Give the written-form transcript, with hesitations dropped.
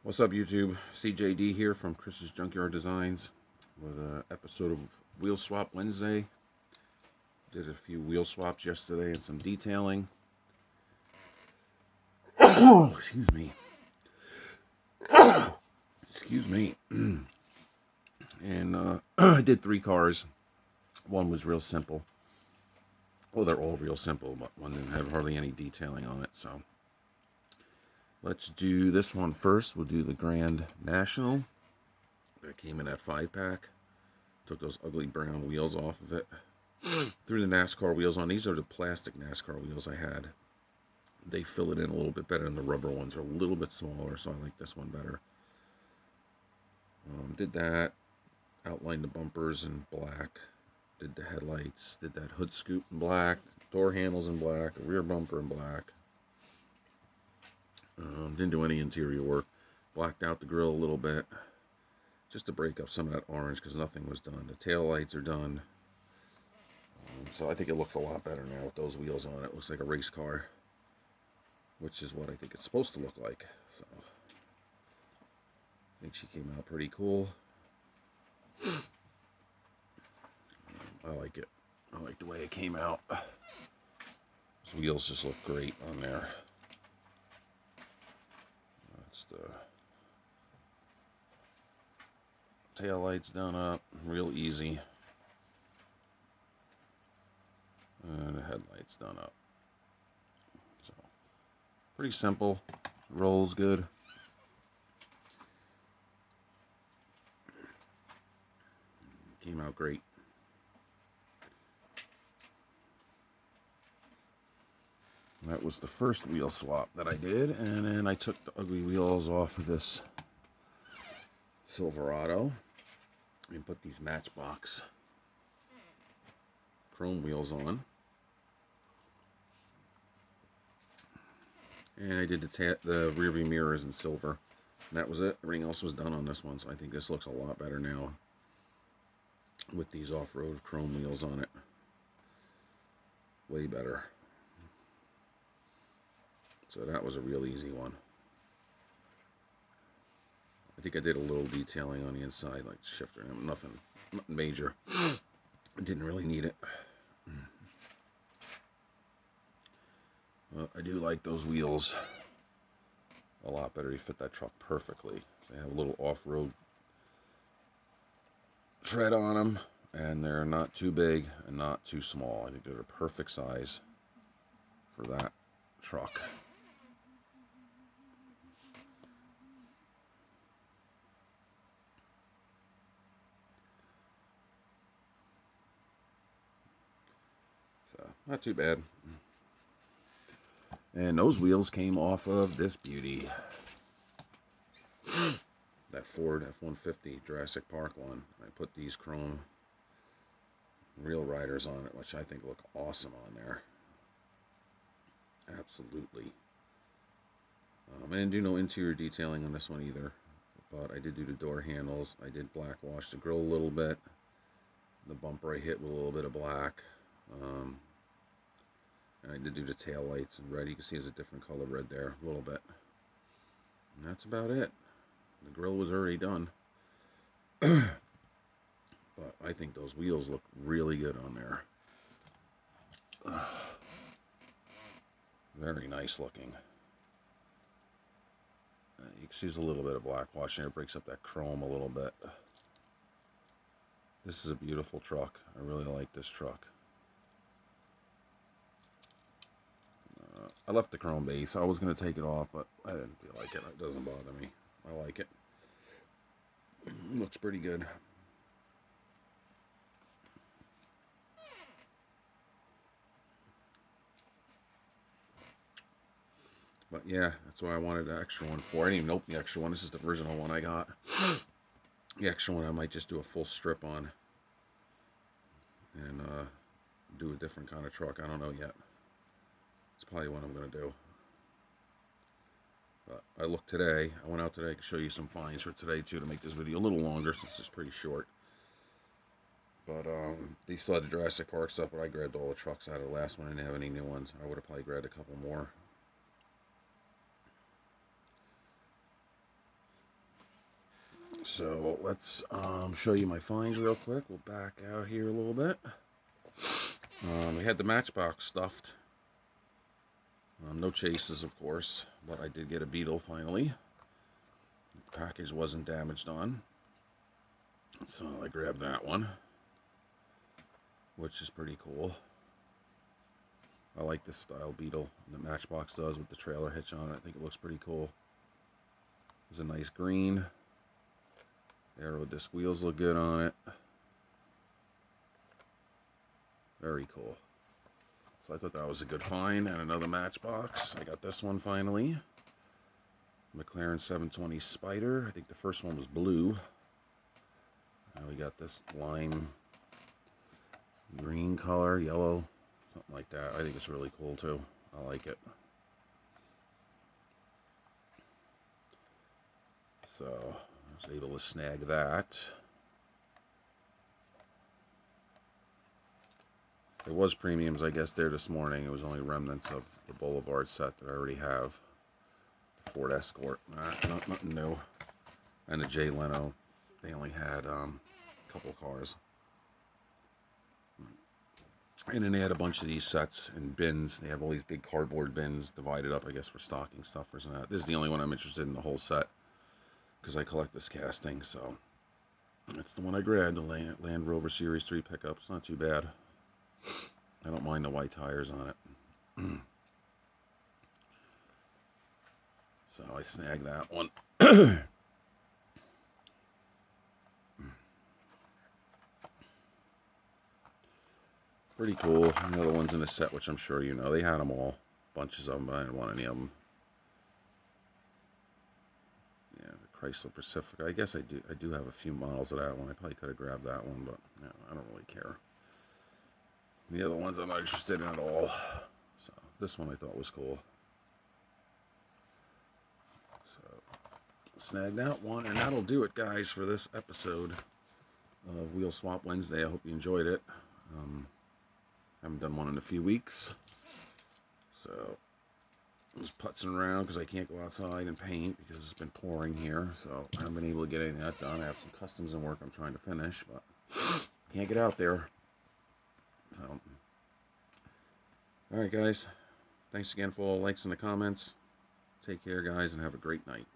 What's up, YouTube? CJD here from Chris's Junkyard Designs with an episode of Wheel Swap Wednesday. Did a few wheel swaps yesterday and some detailing. Excuse me. Excuse me. And I did 3 cars. One was real simple. Well, they're all real simple, but one didn't have hardly any detailing on it, so. Let's do this one first. We'll do the Grand National. That came in that 5-pack. Took those ugly brown wheels off of it. Threw the NASCAR wheels on. These are the plastic NASCAR wheels I had. They fill it in a little bit better, and the rubber ones are a little bit smaller, so I like this one better. Did that. Outlined the bumpers in black. Did the headlights. Did that hood scoop in black. Door handles in black. Rear bumper in black. Didn't do any interior work. Blacked out the grill a little bit, just to break up some of that orange because nothing was done. The tail lights are done. So I think it looks a lot better now with those wheels on it. It looks like a race car, which is what I think it's supposed to look like. So I think she came out pretty cool. I like it. I like the way it came out. Those wheels just look great on there. That's the tail lights done up, real easy. And the headlights done up. So, pretty simple. Rolls good. Came out great. That was the first wheel swap that I did, and then I took the ugly wheels off of this Silverado and put these Matchbox chrome wheels on. And I did the rear view mirrors in silver. And that was it. Everything else was done on this one, so I think this looks a lot better now with these off-road chrome wheels on it. Way better. So that was a real easy one. I think I did a little detailing on the inside, like shifter, nothing major. I didn't really need it. I do like those wheels a lot better. They fit that truck perfectly. They have a little off-road tread on them, and they're not too big and not too small. I think they're the perfect size for that truck. So, not too bad. And those wheels came off of this beauty. That Ford F-150 Jurassic Park one. I put these chrome Real Riders on it, which I think look awesome on there. Absolutely. I didn't do no interior detailing on this one either, but I did do the door handles. I did black wash the grill a little bit. The bumper I hit with a little bit of black. And I did do the tail lights in red. You can see there's a different color red there, a little bit. And that's about it. The grill was already done. But I think those wheels look really good on there. Very nice looking. You can see there's a little bit of black wash there. It breaks up that chrome a little bit. This is a beautiful truck. I really like this truck. I left the chrome base. I was going to take it off, but I didn't feel like it. It doesn't bother me. I like it. Looks pretty good. But yeah, that's why I wanted the extra one for. I didn't even open the extra one. This is the original one I got. The extra one I might just do a full strip on. And do a different kind of truck. I don't know yet. It's probably what I'm going to do. But I looked today. I went out today. I can show you some finds for today, too, to make this video a little longer since it's pretty short. But they still had the Jurassic Park stuff, but I grabbed all the trucks out of the last one. I didn't have any new ones. I would have probably grabbed a couple more. So let's show you my finds real quick. We'll back out here a little bit. We had the Matchbox stuffed. No chases, of course, but I did get a beetle finally. The package wasn't damaged on, so I grabbed that one, which is pretty cool. I like this style beetle the Matchbox does with the trailer hitch on it. I think it looks pretty cool. It's a nice green. Aero disc wheels look good on it. Very cool. So I thought that was a good find. And another Matchbox. I got this one finally. McLaren 720 Spider. I think the first one was blue. Now we got this lime green color, yellow, something like that. I think it's really cool too. I like it. So I was able to snag that. There was premiums, I guess, there this morning. It was only remnants of the Boulevard set that I already have. The Ford Escort, nothing new. And the Jay Leno, they only had a couple cars. And then they had a bunch of these sets and bins. They have all these big cardboard bins divided up, I guess, for stocking stuffers and that. This is the only one I'm interested in the whole set because I collect this casting. So that's the one I grabbed, the Land Rover Series 3 pickup. It's not too bad. I don't mind the white tires on it. So I snagged that one. Pretty cool. The other ones in the set, which I'm sure you know. They had them all. Bunches of them, but I didn't want any of them. Yeah, the Chrysler Pacifica. I guess I do have a few models of that one. I probably could have grabbed that one, but yeah, I don't really care. The other ones I'm not interested in at all. So this one I thought was cool. So snagged that one, and that'll do it, guys, for this episode of Wheel Swap Wednesday. I hope you enjoyed it. Haven't done one in a few weeks, so I'm just putzing around because I can't go outside and paint because it's been pouring here, so I haven't been able to get anything that done. I have some customs and work I'm trying to finish, but can't get out there. So, all right, guys. Thanks again for all the likes and the comments. Take care, guys, and have a great night.